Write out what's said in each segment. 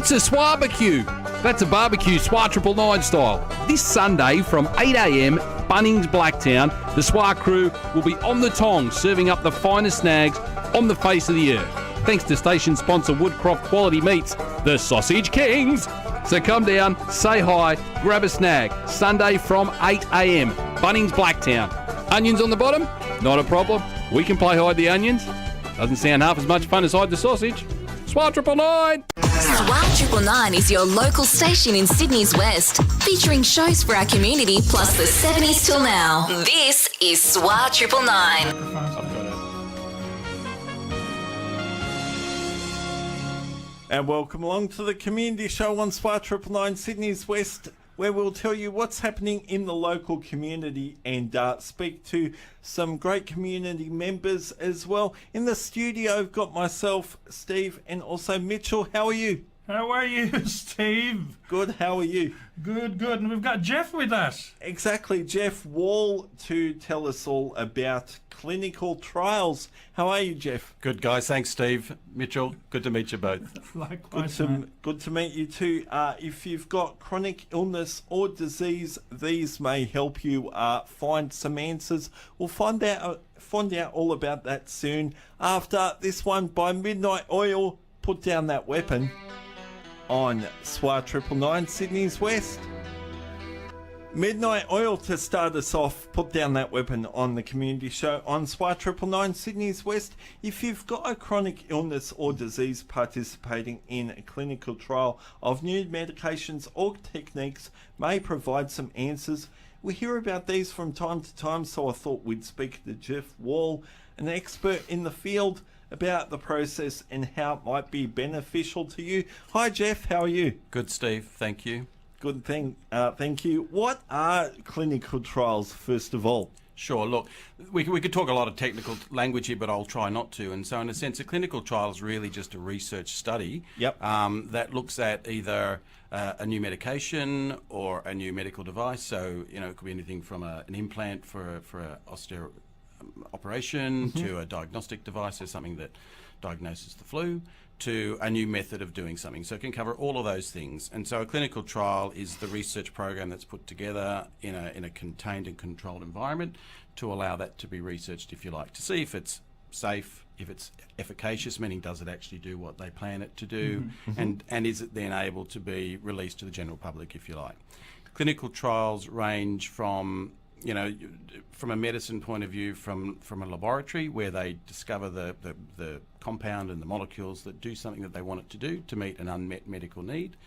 It's a SWR-barbecue. That's a barbecue SWR 999 style. This Sunday from 8 a.m, Bunnings Blacktown, the SWR crew will be on the tongs serving up the finest snags on the face of the earth. Thanks to station sponsor Woodcroft Quality Meats, the Sausage Kings. So come down, say hi, grab a snag. Sunday from 8 a.m, Bunnings Blacktown. Onions on the bottom? Not a problem. We can play hide the onions. Doesn't sound half as much fun as hide the sausage. SWR 999. SWR 999 is your local station in Sydney's West, featuring shows for our community plus the 70s till now. This is SWR 999. And welcome along to the community show on SWR 999 Sydney's West, where we'll tell you what's happening in the local community and speak to some great community members as well. In the studio, I've got myself, Steve, and also Mitchell. How are you? How are you, Steve? Good, how are you? Good. And we've got Jeff with us. Exactly, Jeff Wall to tell us all about clinical trials. How are you, Jeff? Good, guys. Thanks, Steve. Mitchell, good to meet you both. Likewise, Good to meet you too. If you've got chronic illness or disease, these may help you find some answers. We'll find out all about that soon. After this one by Midnight Oil, Put Down That Weapon on SWR 999 Sydney's West. Midnight Oil to start us off, Put Down That Weapon on the community show on SWR 999 Sydney's West. If you've got a chronic illness or disease participating in a clinical trial of new medications or techniques may provide some answers. We hear about these from time to time, so I thought we'd speak to Jeff Wall, an expert in the field, about the process and how it might be beneficial to you. Hi Jeff, how are you? Good, Steve. Thank you. Good thing. Thank you. What are clinical trials, first of all? Sure. Look, we could talk a lot of technical language here, but I'll try not to. And so in a sense, a clinical trial is really just a research study that looks at either a new medication or a new medical device. So, it could be anything from an implant for an osteo operation to a diagnostic device or something that diagnoses the flu to a new method of doing something. So it can cover all of those things. And so a clinical trial is the research program that's put together in a contained and controlled environment to allow that to be researched, if you like, to see if it's safe, if it's efficacious, meaning does it actually do what they plan it to do, and is it then able to be released to the general public, if you like. Clinical trials range from from a medicine point of view, from a laboratory where they discover the compound and the molecules that do something that they want it to do to meet an unmet medical need.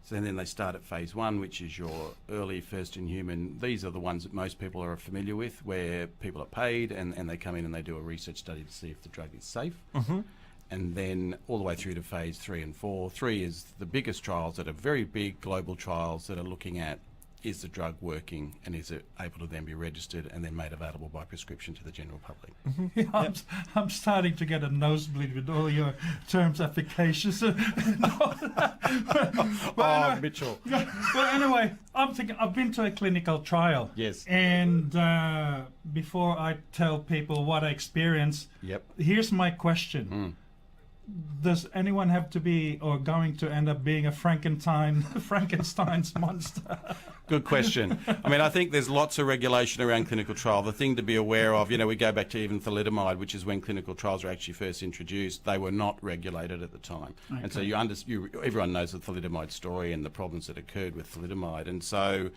So then they start at phase 1, which is your early first in human. These are the ones that most people are familiar with, where people are paid and they come in and they do a research study to see if the drug is safe. And then all the way through to phase 3 and 4. 3 is the biggest trials that are very big global trials that are looking at, is the drug working and is it able to then be registered and then made available by prescription to the general public? I'm starting to get a nosebleed with all your terms efficacious. Mitchell. But anyway, I'm thinking I've been to a clinical trial. Yes. And before I tell people what I experienced, here's my question. Does anyone have to be or going to end up being a Frankenstein's monster? Good question. I mean, I think there's lots of regulation around clinical trial. The thing to be aware of, we go back to even thalidomide, which is when clinical trials were actually first introduced. They were not regulated at the time. Okay. And so everyone knows the thalidomide story and the problems that occurred with thalidomide. And so,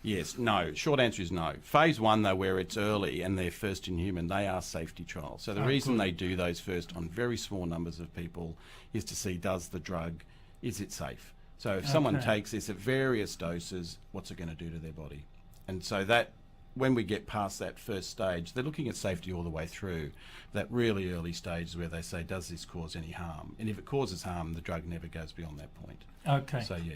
yes, no. Short answer is no. Phase 1, though, where it's early and they're first in human, they are safety trials. So the reason they do those first on very small numbers of people is to see, does the drug, is it safe? So if someone takes this at various doses, what's it going to do to their body? And so that, when we get past that first stage, they're looking at safety all the way through. That really early stage where they say, does this cause any harm? And if it causes harm, the drug never goes beyond that point. Okay. So, yeah.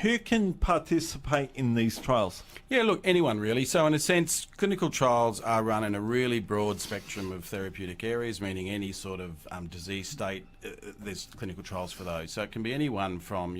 Who can participate in these trials? Yeah, look, anyone really. So in a sense, clinical trials are run in a really broad spectrum of therapeutic areas, meaning any sort of disease state, there's clinical trials for those. So it can be anyone from,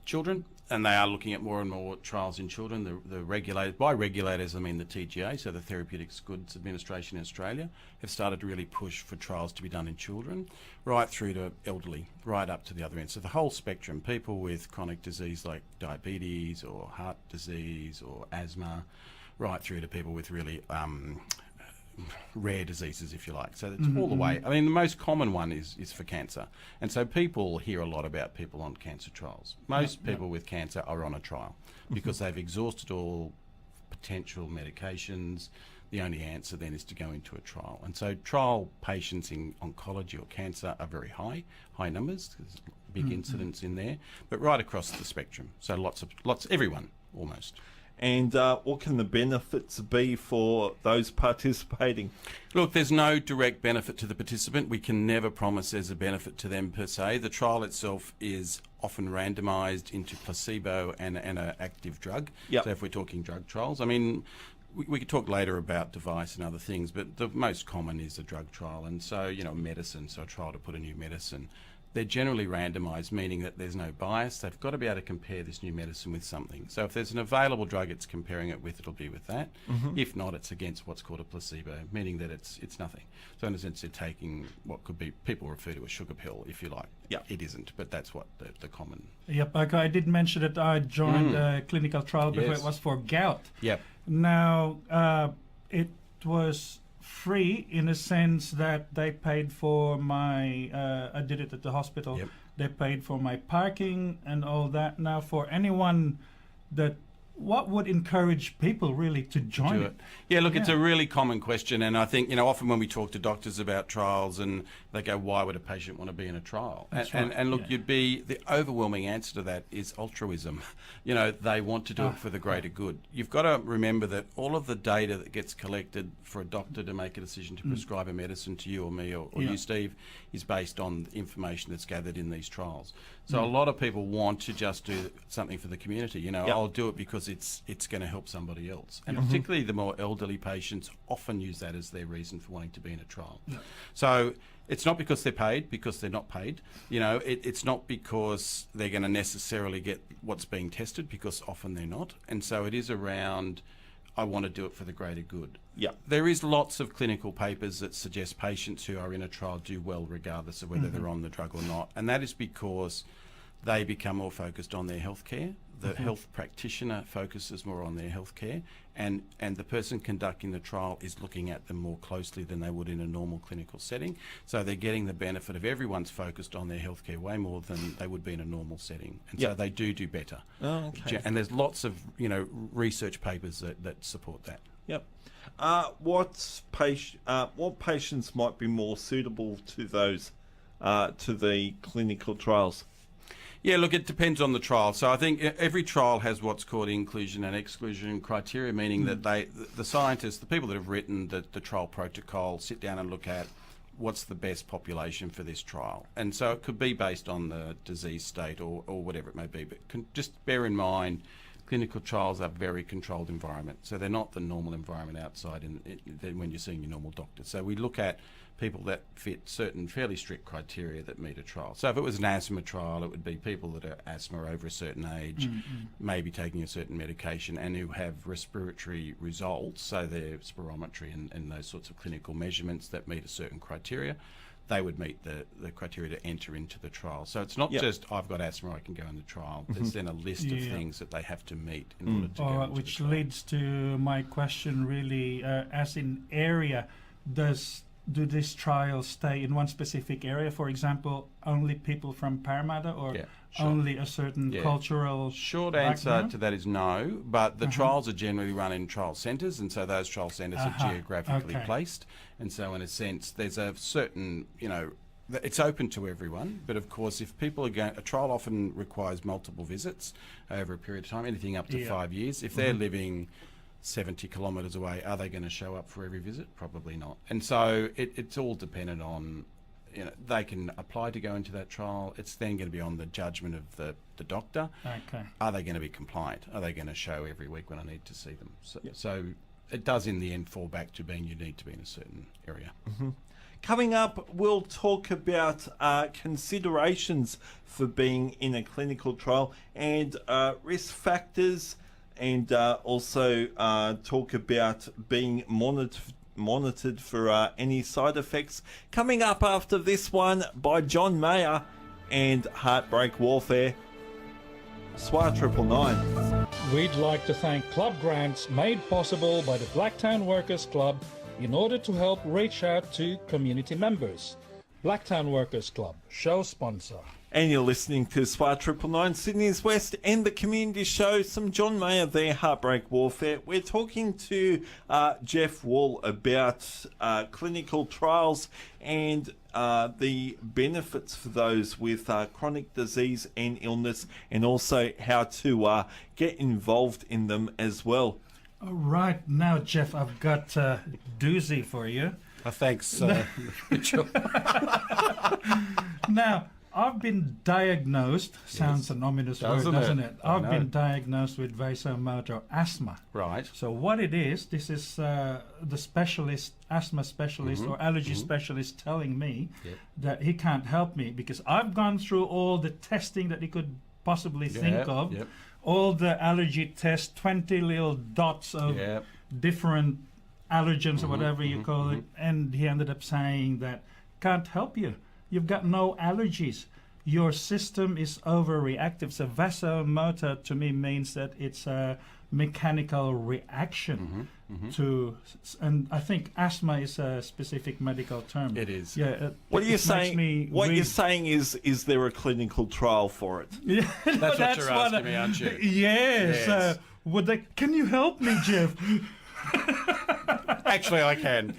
children and they are looking at more and more trials in children. The regulators, by regulators I mean the TGA, so the Therapeutic Goods Administration in Australia, have started to really push for trials to be done in children, right through to elderly, right up to the other end. So the whole spectrum, people with chronic disease like diabetes or heart disease or asthma, right through to people with really rare diseases, if you like. So it's all the way. I mean, the most common one is for cancer. And so people hear a lot about people on cancer trials. Most people with cancer are on a trial because they've exhausted all potential medications. The only answer then is to go into a trial. And so trial patients in oncology or cancer are very high numbers. There's big incidence in there, but right across the spectrum. So lots, everyone almost. And what can the benefits be for those participating? Look, there's no direct benefit to the participant. We can never promise there's a benefit to them per se. The trial itself is often randomised into placebo and an active drug. Yep. So if we're talking drug trials, I mean, we could talk later about device and other things, but the most common is a drug trial. And so, medicine, so a trial to put a new medicine. They're generally randomised, meaning that there's no bias. They've got to be able to compare this new medicine with something. So if there's an available drug it's comparing it with, it'll be with that. If not, it's against what's called a placebo, meaning that it's nothing. So in a sense, they're taking what could be, people refer to a sugar pill, if you like. Yeah. It isn't, but that's what the common... Yep, okay, I did mention that I joined a clinical trial before. Yes. It was for gout. Yep. Now, it was free in a sense that they paid for my, I did it at the hospital, Yep. they paid for my parking and all that. Now, for anyone that, what would encourage people really to join Do it. Yeah, look, it's a really common question, and I think, often when we talk to doctors about trials and they go, why would a patient want to be in a trial? That's And, right, and look, yeah. the overwhelming answer to that is altruism. They want to do it for the greater good. You've got to remember that all of the data that gets collected for a doctor to make a decision to prescribe a medicine to you or me or you, Steve, is based on the information that's gathered in these trials. So a lot of people want to just do something for the community. I'll do it because it's going to help somebody else. And particularly the more elderly patients often use that as their reason for wanting to be in a trial. So it's not because they're paid, because they're not paid. It's not because they're going to necessarily get what's being tested, because often they're not. And so it is around, I want to do it for the greater good. Yeah. There is lots of clinical papers that suggest patients who are in a trial do well regardless of whether they're on the drug or not. And that is because they become more focused on their healthcare. The health practitioner focuses more on their healthcare, and the person conducting the trial is looking at them more closely than they would in a normal clinical setting. So they're getting the benefit of everyone's focused on their healthcare way more than they would be in a normal setting. And so they do better. Oh, okay. And there's lots of research papers that support that. Yep. What patients might be more suitable to those to the clinical trials? Yeah, look, it depends on the trial. So I think every trial has what's called inclusion and exclusion criteria, meaning that the scientists, the people that have written the trial protocol, sit down and look at what's the best population for this trial. And so it could be based on the disease state or whatever it may be. But just bear in mind, clinical trials are very controlled environment. So they're not the normal environment outside when you're seeing your normal doctor. So we look at people that fit certain fairly strict criteria that meet a trial. So if it was an asthma trial, it would be people that are asthma over a certain age, maybe taking a certain medication, and who have respiratory results, so their spirometry and those sorts of clinical measurements that meet a certain criteria. They would meet the criteria to enter into the trial. So it's not just, I've got asthma, I can go in the trial. There's then a list of things that they have to meet in order to go into which the trial. leads to my question really, as in area, do these trials stay in one specific area? For example, only people from Parramatta, or only a certain cultural Short background? answer to that is no, but the trials are generally run in trial centres, and so those trial centres are geographically placed. And so in a sense, there's a certain, it's open to everyone, but of course, if people are going, a trial often requires multiple visits over a period of time, anything up to 5 years. If they're living 70 kilometres away, are they going to show up for every visit? Probably not. And so it's all dependent on, they can apply to go into that trial. It's then going to be on the judgment of the doctor. Okay. Are they going to be compliant? Are they going to show every week when I need to see them? So it does in the end fall back to being you need to be in a certain area. Coming up, we'll talk about considerations for being in a clinical trial and risk factors, and also talk about being monitored for any side effects. Coming up after this one by John Mayer and Heartbreak Warfare. SWR 999. We'd like to thank club grants made possible by the Blacktown Workers Club in order to help reach out to community members. Blacktown Workers Club, show sponsor. And you're listening to SWR 999, Sydney's West, and the community show. Some John Mayer there, Heartbreak Warfare. We're talking to Jeff Wall about clinical trials and the benefits for those with chronic disease and illness, and also how to get involved in them as well. All right, now, Jeff, I've got a doozy for you. Thanks, Mitchell. Now, I've been diagnosed, sounds an ominous word, doesn't it? I've been diagnosed with vasomotor asthma. Right. So what it is, this is the specialist, asthma specialist or allergy specialist telling me that he can't help me because I've gone through all the testing that he could possibly think of, all the allergy tests, 20 little dots of different allergens or whatever you call it, and he ended up saying that can't help you. You've got no allergies. Your system is overreactive. So vasomotor to me means that it's a mechanical reaction to, and I think asthma is a specific medical term. It is. Yeah. What are you saying? What you're saying is there a clinical trial for it? Yeah, That's what you're asking me, aren't you? Yes. Would they? Can you help me, Jeff? Actually, I can.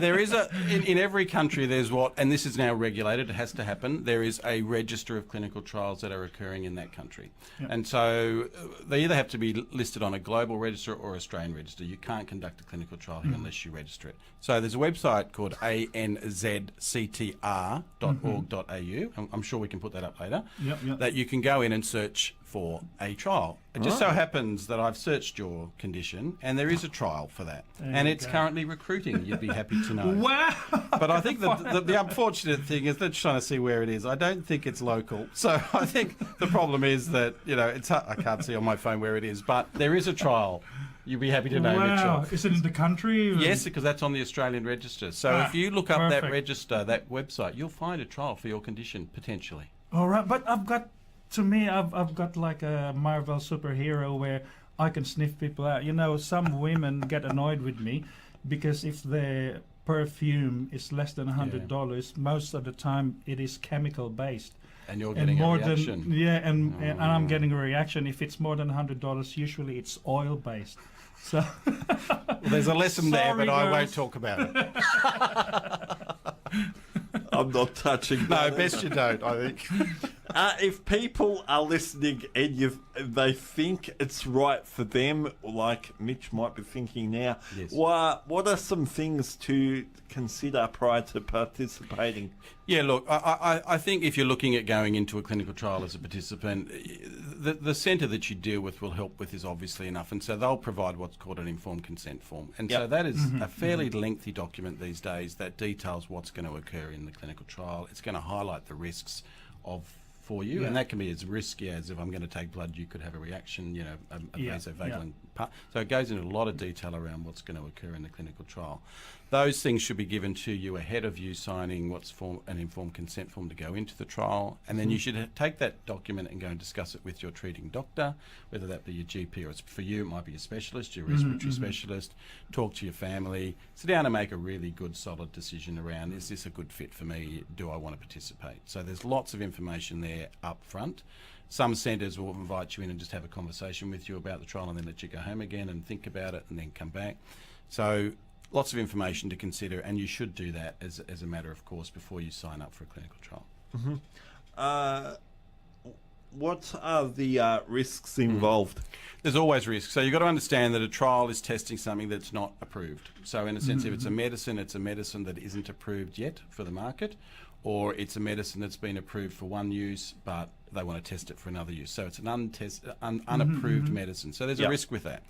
There is in every country there's and this is now regulated, it has to happen, there is a register of clinical trials that are occurring in that country. Yep. And so they either have to be listed on a global register or Australian register. You can't conduct a clinical trial here unless you register it. So there's a website called anzctr.org.au. I'm sure we can put that up later. That you can go in and search for a trial. It just so happens that I've searched your condition and there is a trial for that. And it's currently recruiting, you'd be happy to know. Wow! But I think the unfortunate thing is they're trying to see where it is. I don't think it's local. So I think the problem is that, I can't see on my phone where it is, but there is a trial. You'd be happy to know, Mitchell. Is it in the country? Yes, because that's on the Australian register. So if you look up that register, that website, you'll find a trial for your condition, potentially. All right, but I've got like a Marvel superhero where I can sniff people out. Some women get annoyed with me because if their perfume is less than $100, most of the time it is chemical based. And you're getting a reaction. And I'm getting a reaction. If it's more than $100, usually it's oil based. So well, there's a lesson there, but I won't talk about it. I'm not touching that. No, best you don't, I think. If people are listening and they think it's right for them, like Mitch might be thinking now, what are some things to consider prior to participating? Yeah, look, I think if you're looking at going into a clinical trial as a participant, the centre that you deal with will help with this obviously enough, and so they'll provide what's called an informed consent form. And so that is a fairly lengthy document these days that details what's going to occur in the clinical trial. It's going to highlight the risks for you, and that can be as risky as if I'm going to take blood, you could have a reaction, a vasovagal part. So it goes into a lot of detail around what's going to occur in the clinical trial. Those things should be given to you ahead of you signing what's an informed consent form to go into the trial, and then you should take that document and go and discuss it with your treating doctor, whether that be your GP or for you, it might be a specialist, your respiratory specialist. Talk to your family, sit down and make a really good, solid decision around, is this a good fit for me? Do I want to participate? So there's lots of information there up front. Some centres will invite you in and just have a conversation with you about the trial and then let you go home again and think about it and then come back. So lots of information to consider, and you should do that as a matter of course before you sign up for a clinical trial. What are the risks involved? There's always risks. So you've got to understand that a trial is testing something that's not approved. So in a sense, if it's a medicine that isn't approved yet for the market, or it's a medicine that's been approved for one use, but they want to test it for another use. So it's an unapproved medicine. So there's a risk with that.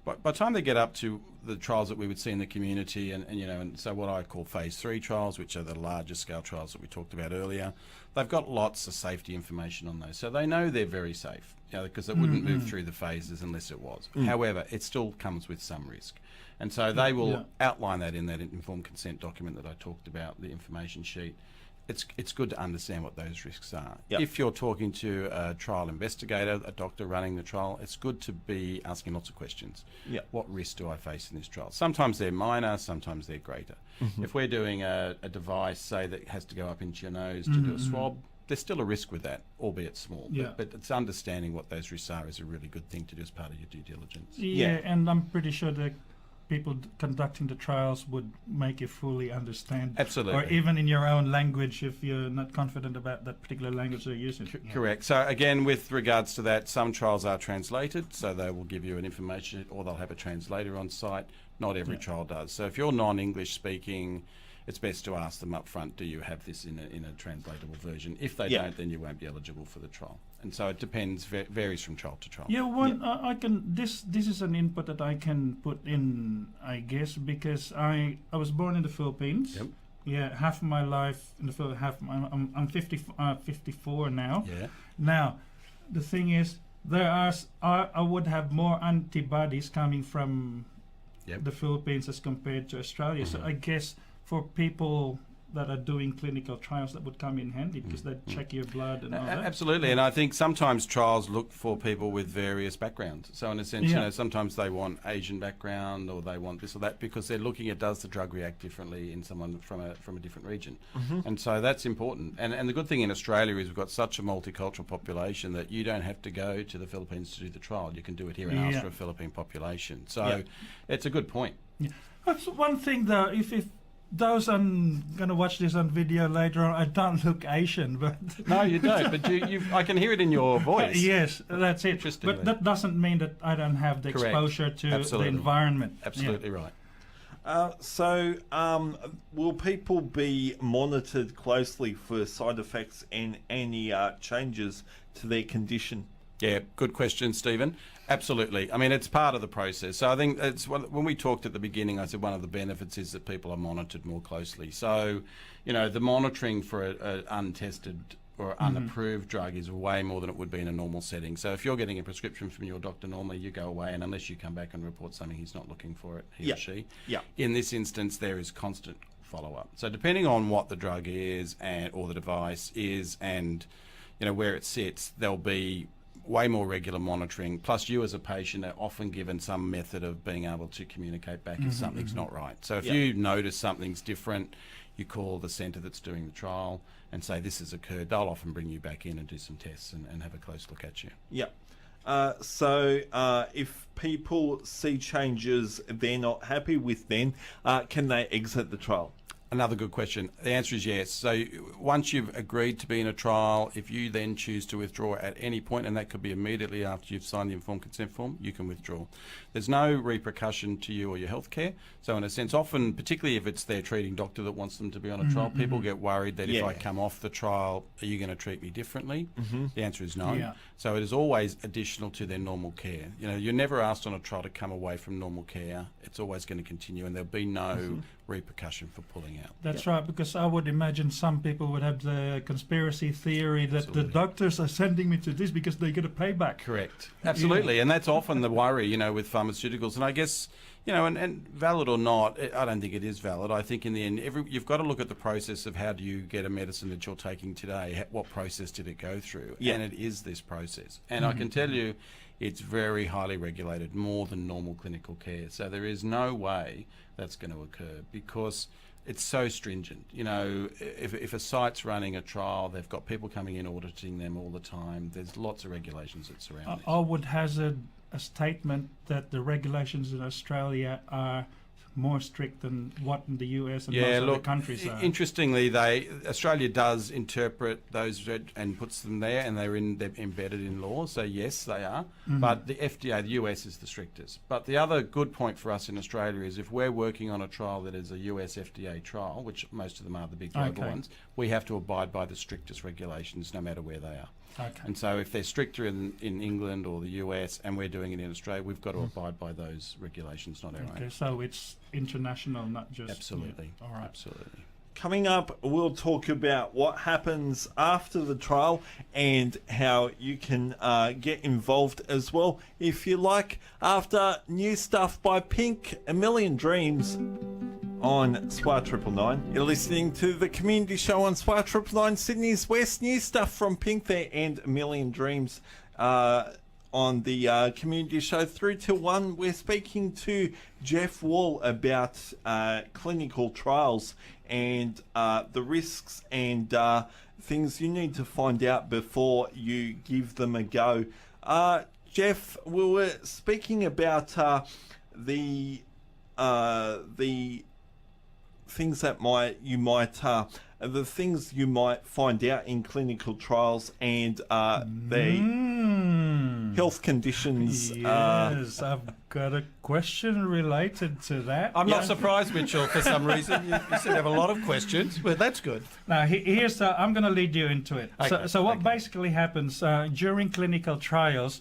But by the time they get up to the trials that we would see in the community, and so what I call phase 3 trials, which are the larger scale trials that we talked about earlier, they've got lots of safety information on those. So they know they're very safe, because it wouldn't move through the phases unless it was. However, it still comes with some risk. And so they will outline that in that informed consent document that I talked about, the information sheet. It's good to understand what those risks are. If you're talking to a trial investigator, a doctor running the trial, it's good to be asking lots of questions. What risks do I face in this trial? Sometimes they're minor, sometimes they're greater. If we're doing a device, say, that has to go up into your nose to do a swab, there's still a risk with that, albeit small. But it's understanding what those risks are is a really good thing to do as part of your due diligence. And I'm pretty sure that people conducting the trials would make you fully understand. Absolutely. Or even in your own language if you're not confident about that particular language they're using. Correct. So again, with regards to that, some trials are translated, so they will give you an information, or they'll have a translator on site. Not every trial does. So if you're non-English speaking, it's best to ask them up front, do you have this in a translatable version? If they don't, then you won't be eligible for the trial. And so it depends, varies from trial to trial. I can. This is an input that I can put in, I guess, because I was born in the Philippines. Half of my life in the Philippines. I'm 54 now. Now, the thing is, I would have more antibodies coming from the Philippines as compared to Australia. So I guess for people that are doing clinical trials, that would come in handy because they check your blood and all that. Absolutely, and I think sometimes trials look for people with various backgrounds. So in a sense, sometimes they want Asian background or they want this or that because they're looking at, does the drug react differently in someone from a different region? And so that's important. And the good thing in Australia is we've got such a multicultural population that you don't have to go to the Philippines to do the trial. You can do it here and ask for a Philippine population. So it's a good point. That's one thing though, if those I'm going to watch this on video later on, I don't look Asian, but... No, you don't, but I can hear it in your voice. Yes, that's it. But that doesn't mean that I don't have the exposure to the environment. Absolutely right. Will people be monitored closely for side effects and any changes to their condition? Yeah, good question, Stephen. Absolutely. I mean, it's part of the process. So I think when we talked at the beginning, I said one of the benefits is that people are monitored more closely. So, the monitoring for an untested or unapproved drug is way more than it would be in a normal setting. So if you're getting a prescription from your doctor, normally you go away, and unless you come back and report something, he's not looking for it, he or she. In this instance, there is constant follow-up. So depending on what the drug is or the device is and, where it sits, there'll be way more regular monitoring, plus you as a patient are often given some method of being able to communicate back if something's not right. So if you notice something's different, you call the centre that's doing the trial and say this has occurred. They'll often bring you back in and do some tests and have a close look at you. If people see changes they're not happy with, then can they exit the trial? Another good question. The answer is yes. So once you've agreed to be in a trial, if you then choose to withdraw at any point, and that could be immediately after you've signed the informed consent form, you can withdraw. There's no repercussion to you or your healthcare. So in a sense, often, particularly if it's their treating doctor that wants them to be on a trial, people get worried that if I come off the trial, are you going to treat me differently? The answer is no. So it is always additional to their normal care. You're never asked on a trial to come away from normal care. It's always going to continue, and there'll be no repercussion for pulling out. That's right, because I would imagine some people would have the conspiracy theory that the doctors are sending me to this because they get a payback. Correct. Absolutely, and that's often the worry, with pharmaceuticals. And I guess, and valid or not, I don't think it is valid. I think in the end, you've got to look at the process of how do you get a medicine that you're taking today. What process did it go through? And it is this process. And I can tell you, it's very highly regulated, more than normal clinical care. So there is no way that's going to occur because it's so stringent. If a site's running a trial, they've got people coming in auditing them all the time. There's lots of regulations that surround this. I would hazard a statement that the regulations in Australia are more strict than what in the US and Yeah, most look, other countries are. interestingly, Australia does interpret those and puts them there, and they're embedded in law. So yes, they are. But the FDA, the US, is the strictest. But the other good point for us in Australia is if we're working on a trial that is a US FDA trial, which most of them are the big global ones, we have to abide by the strictest regulations, no matter where they are. Okay. And so if they're stricter in England or the US and we're doing it in Australia, we've got to abide by those regulations, not our Okay, own. so it's international, not just... Absolutely. Yeah. All right. Absolutely. Coming up, we'll talk about what happens after the trial and how you can get involved as well, if you like, after new stuff by Pink, A Million Dreams, on SWR 999. You're listening to the community show on SWR 999 Sydney's West. New stuff from Pink there and A Million Dreams on the community show through till 1. We're speaking to Jeff Wall about clinical trials and the risks and things you need to find out before you give them a go. Jeff, we were speaking about the things that the things you might find out in clinical trials and the health conditions. Yes, I've got a question related to that. I'm not surprised, Mitchell, for some reason. You seem to have a lot of questions, but that's good. Now, here's I'm going to lead you into it. Okay, So what basically happens during clinical trials,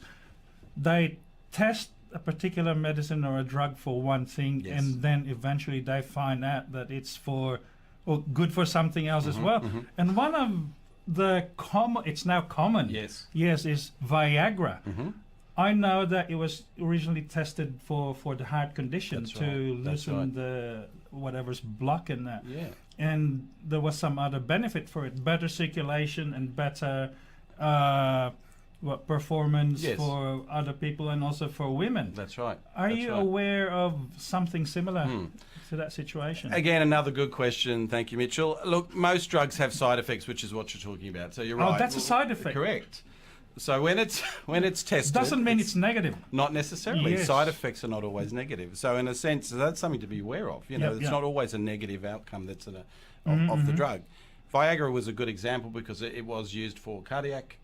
they test a particular medicine or a drug for one thing, and then eventually they find out that it's good for something else as well. And one of the it's now common, is Viagra. I know that it was originally tested for the heart condition loosen the whatever's blocking that. Yeah. And there was some other benefit for it, better circulation and better performance for other people and also for women. That's right. Are you aware of something similar to that situation? Again, another good question. Thank you, Mitchell. Look, most drugs have side effects, which is what you're talking about. So you're right. Oh, that's a side effect. Correct. So when it's tested, doesn't mean it's negative. Not necessarily. Yes. Side effects are not always negative. So in a sense, that's something to be aware of. You know, it's not always a negative outcome that's of the drug. Viagra was a good example because it was used for cardiac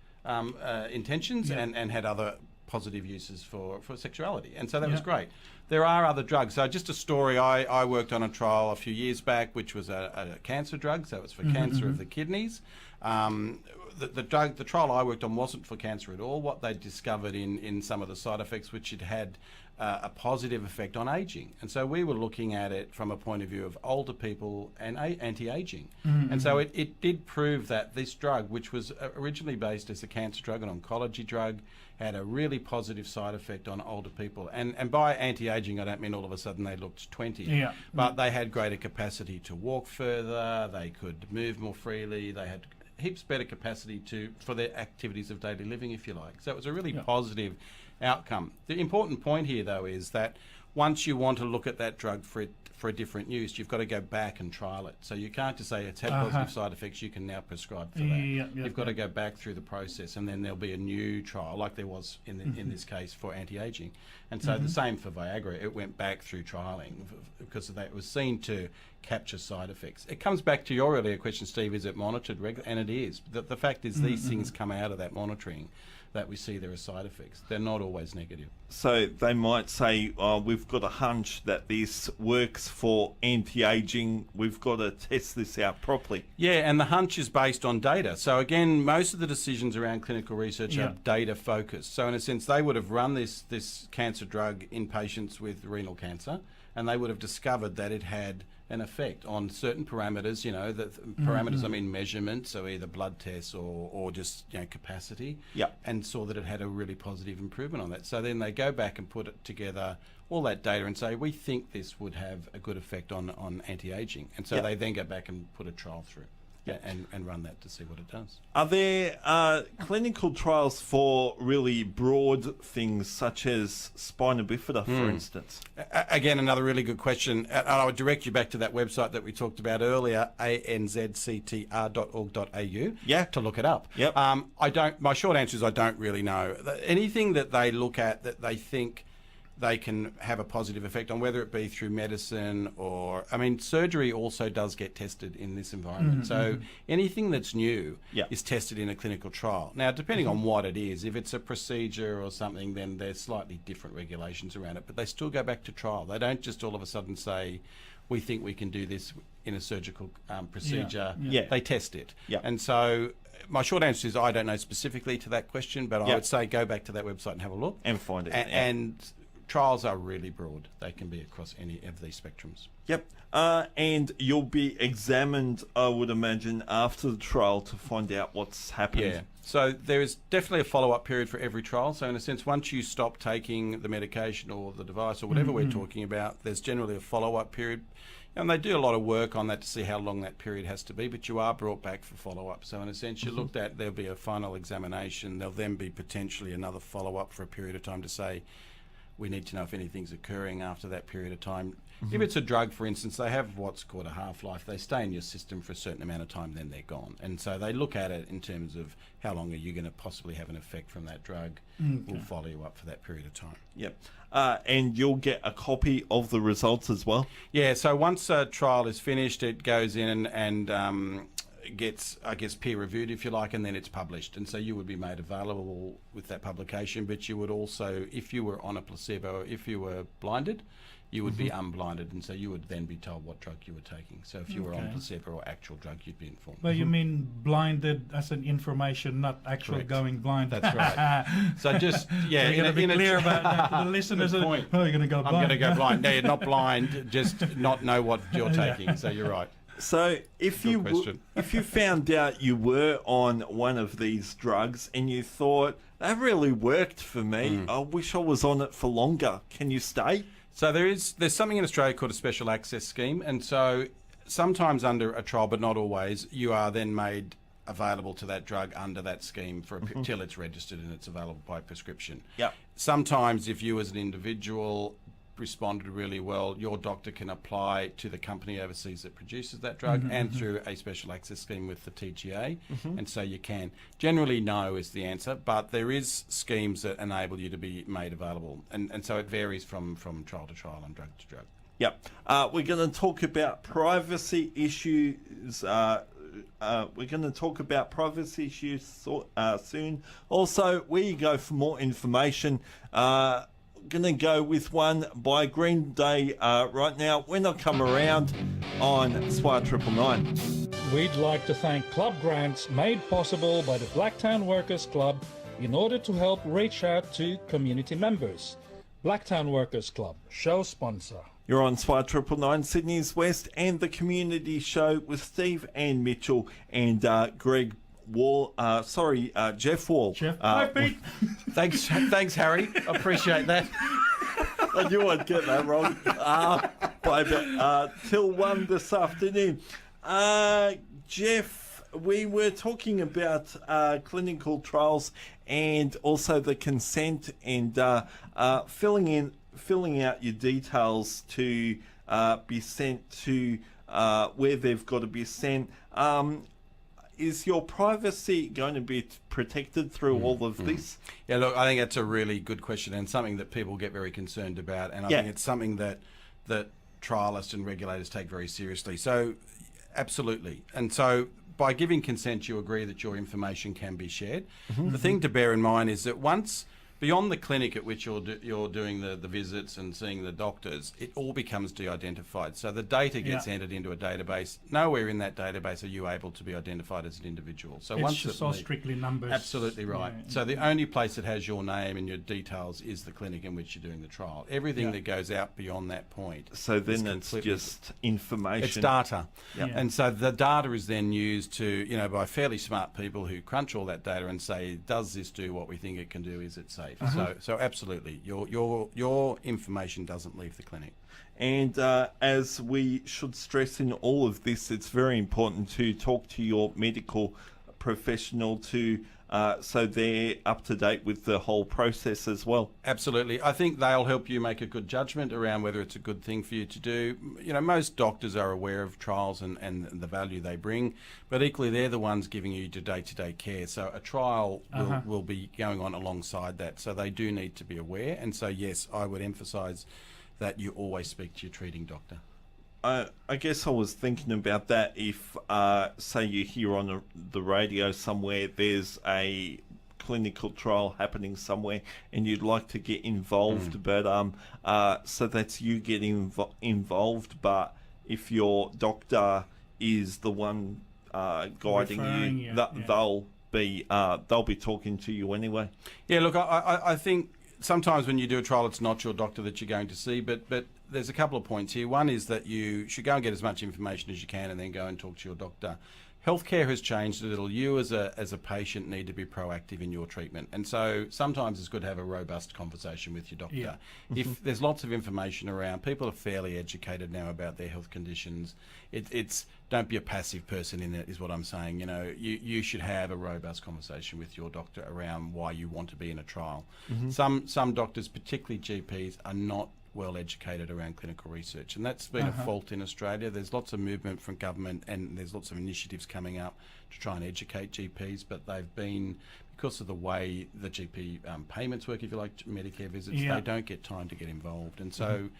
intentions and had other positive uses for sexuality. And so that was great. There are other drugs. So just a story, I worked on a trial a few years back, which was a cancer drug. So it was for cancer of the kidneys. The trial I worked on wasn't for cancer at all. What they discovered in some of the side effects, which it had a positive effect on aging. And so we were looking at it from a point of view of older people and anti-aging. And so it did prove that this drug, which was originally based as a cancer drug, an oncology drug, had a really positive side effect on older people. And by anti-aging, I don't mean all of a sudden they looked 20, but they had greater capacity to walk further, they could move more freely, they had heaps better capacity for their activities of daily living, if you like. So it was a really positive outcome. The important point here, though, is that once you want to look at that drug for a different use, you've got to go back and trial it. So you can't just say it's had positive side effects, you can now prescribe for that. You've got to go back through the process, and then there'll be a new trial, like there was in this case for anti-aging. And so the same for Viagra, it went back through trialling because of that. It was seen to capture side effects. It comes back to your earlier question, Steve, is it monitored regularly? And it is. The fact is these things come out of that monitoring that we see there are side effects. They're not always negative. So they might say, we've got a hunch that this works for anti-aging. We've got to test this out properly. Yeah, and the hunch is based on data. So again, most of the decisions around clinical research are data focused. So in a sense, they would have run this cancer drug in patients with renal cancer, and they would have discovered that it had an effect on certain parameters, parameters I mean measurements, so either blood tests or just capacity, and saw that it had a really positive improvement on that. So then they go back and put it together, all that data, and say, we think this would have a good effect on anti-aging. And so they then go back and put a trial through. And run that to see what it does. Are there clinical trials for really broad things such as spina bifida, for instance? Again, another really good question. And I would direct you back to that website that we talked about earlier, anzctr.org.au, to look it up. My short answer is I don't really know. Anything that they look at that they think they can have a positive effect on, whether it be through medicine or, I mean, surgery also does get tested in this environment. So anything that's new is tested in a clinical trial. Now, depending on what it is, if it's a procedure or something, then there's slightly different regulations around it, but they still go back to trial. They don't just all of a sudden say, we think we can do this in a surgical procedure. They test it. And so my short answer is I don't know specifically to that question, but I would say go back to that website and have a look. And find it. And trials are really broad. They can be across any of these spectrums. And you'll be examined, I would imagine, after the trial to find out what's happened. So there is definitely a follow-up period for every trial. So in a sense, once you stop taking the medication or the device or whatever we're talking about, there's generally a follow-up period. And they do a lot of work on that to see how long that period has to be, but you are brought back for follow-up. So in a sense, you're looked at, there'll be a final examination. There'll then be potentially another follow-up for a period of time to say, we need to know if anything's occurring after that period of time. If it's a drug, for instance, they have what's called a half-life. They stay in your system for a certain amount of time, then they're gone. And so they look at it in terms of how long are you going to possibly have an effect from that drug. We'll follow you up for that period of time. And you'll get a copy of the results as well? Yeah, so once a trial is finished, it goes in and gets, I guess, peer-reviewed, if you like, and then it's published. And so you would be made available with that publication, but you would also, if you were on a placebo, if you were blinded, you would be unblinded, and so you would then be told what drug you were taking. So if you were on placebo or actual drug, you'd be informed. But you mean blinded as an information, not actual going blind? That's right. So just, you're going to be clear about that to the listeners. You're going to go blind. I'm going to go blind. No, you're not blind, just not know what you're taking. So you're right. So if you found out you were on one of these drugs and you thought, that really worked for me, I wish I was on it for longer, can you stay? So there's something in Australia called a special access scheme, and so sometimes under a trial, but not always, you are then made available to that drug under that scheme for till it's registered and it's available by prescription. Sometimes if you as an individual responded really well, your doctor can apply to the company overseas that produces that drug and through a special access scheme with the TGA, and so you can. Generally no is the answer, but there is schemes that enable you to be made available, and so it varies from trial to trial and drug to drug. We're going to talk about privacy issues. We're going to talk about privacy issues soon. Also, where you go for more information, going to go with one by Green Day right now when I come around on SWR 999. We'd like to thank club grants made possible by the Blacktown Workers Club in order to help reach out to community members. Blacktown Workers Club, show sponsor. You're on SWR 999 Sydney's West and the Community Show with Steve and Mitchell and Greg Wall. Jeff Wall. Hi, Pete. Thanks, Harry. I appreciate that. I knew I'd get that wrong. Till 1 this afternoon. Jeff, we were talking about clinical trials and also the consent and filling out your details to be sent to where they've got to be sent. Is your privacy going to be protected through all of this? Yeah, look, I think that's a really good question and something that people get very concerned about, and I think it's something that trialists and regulators take very seriously. So, absolutely. And so, by giving consent, you agree that your information can be shared. The thing to bear in mind is that once, beyond the clinic at which you're doing the visits and seeing the doctors, it all becomes de-identified. So the data gets entered into a database. Nowhere in that database are you able to be identified as an individual. So it's just all strictly numbers. Absolutely right. Yeah. So the only place that has your name and your details is the clinic in which you're doing the trial. Everything that goes out beyond that point. So then it's just information. It's data. And so the data is then used to, by fairly smart people who crunch all that data and say, does this do what we think it can do? Is it safe? So absolutely, your information doesn't leave the clinic. And as we should stress in all of this, it's very important to talk to your medical professional to so they're up to date with the whole process as well. Absolutely. I think they'll help you make a good judgment around whether it's a good thing for you to do. You know, most doctors are aware of trials and the value they bring, but equally they're the ones giving you your day-to-day care. So a trial will be going on alongside that. So they do need to be aware. And so, yes, I would emphasise that you always speak to your treating doctor. I guess I was thinking about that if, say, you hear on the radio somewhere there's a clinical trial happening somewhere and you'd like to get involved, but so that's you getting involved, but if your doctor is the one guiding you, they'll be talking to you anyway. Yeah, look, I think sometimes when you do a trial, it's not your doctor that you're going to see, but there's a couple of points here. One is that you should go and get as much information as you can and then go and talk to your doctor. Healthcare has changed a little. You as a patient need to be proactive in your treatment. And so sometimes it's good to have a robust conversation with your doctor. Yeah. If there's lots of information around, people are fairly educated now about their health conditions. It's don't be a passive person in it, is what I'm saying. You know, you should have a robust conversation with your doctor around why you want to be in a trial. Some doctors, particularly GPs, are not well educated around clinical research, and that's been a fault in Australia. There's lots of movement from government and there's lots of initiatives coming up to try and educate GPs, but they've been, because of the way the GP payments work, if you like, Medicare visits, they don't get time to get involved. And so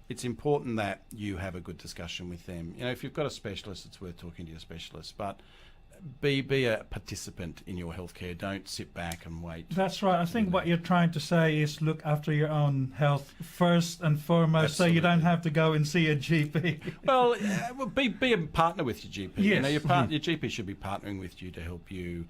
it's important that you have a good discussion with them. You know, if you've got a specialist, it's worth talking to your specialist, but be a participant in your healthcare. Don't sit back and wait. That's right. I think what you're trying to say is look after your own health first and foremost. Absolutely. So you don't have to go and see a GP. Well, be a partner with your GP. Yes. You know, your GP should be partnering with you to help you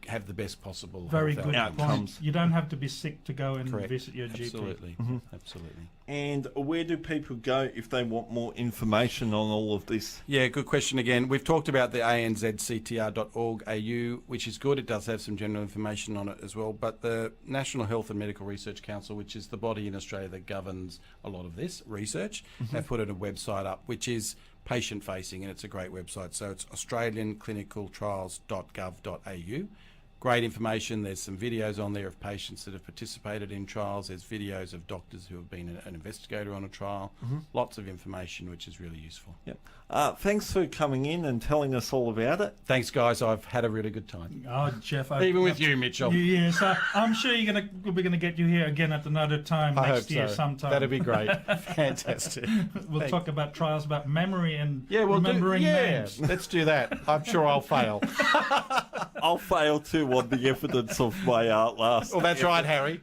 have the best possible very good outcomes. Point. You don't have to be sick to go and visit your GP. Absolutely. Absolutely. And where do people go if they want more information on all of this? Yeah, good question again. We've talked about the anzctr.org.au, which is good. It does have some general information on it as well. But the National Health and Medical Research Council, which is the body in Australia that governs a lot of this research, have put a website up, which is patient-facing, and it's a great website. So it's australianclinicaltrials.gov.au. Great information. There's some videos on there of patients that have participated in trials. There's videos of doctors who have been an investigator on a trial. Lots of information, which is really useful. Yep. Thanks for coming in and telling us all about it. Thanks, guys. I've had a really good time. Oh, Jeff. Even with you, Mitchell. Yes, I'm sure we're going to get you here again at another time next year sometime. That'd be great. Fantastic. We'll talk about trials about memory and remembering names. Let's do that. I'm sure I'll fail. I'll fail too on the evidence of my last. Well, that's right, Harry.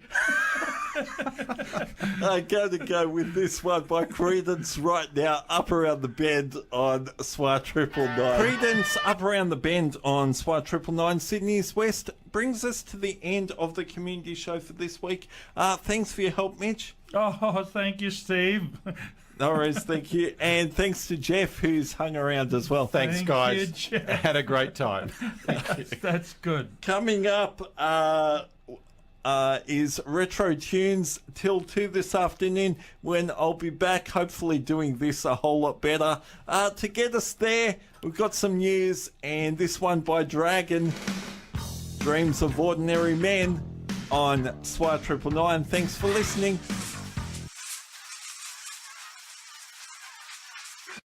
I'm going to go with this one by Credence right now, Up Around the Bend on SWR 999. Credence, Up Around the Bend on SWR 999, Sydney's West, brings us to the end of the community show for this week. Thanks for your help, Mitch. Oh, thank you, Steve. No worries, thank you. And thanks to Jeff, who's hung around as well. Thanks, guys. You, had a great time. That's good. Coming up is Retro Tunes till 2 this afternoon, when I'll be back, hopefully doing this a whole lot better. To get us there, we've got some news, and this one by Dragon, Dreams of Ordinary Men on SWR 999. Thanks for listening.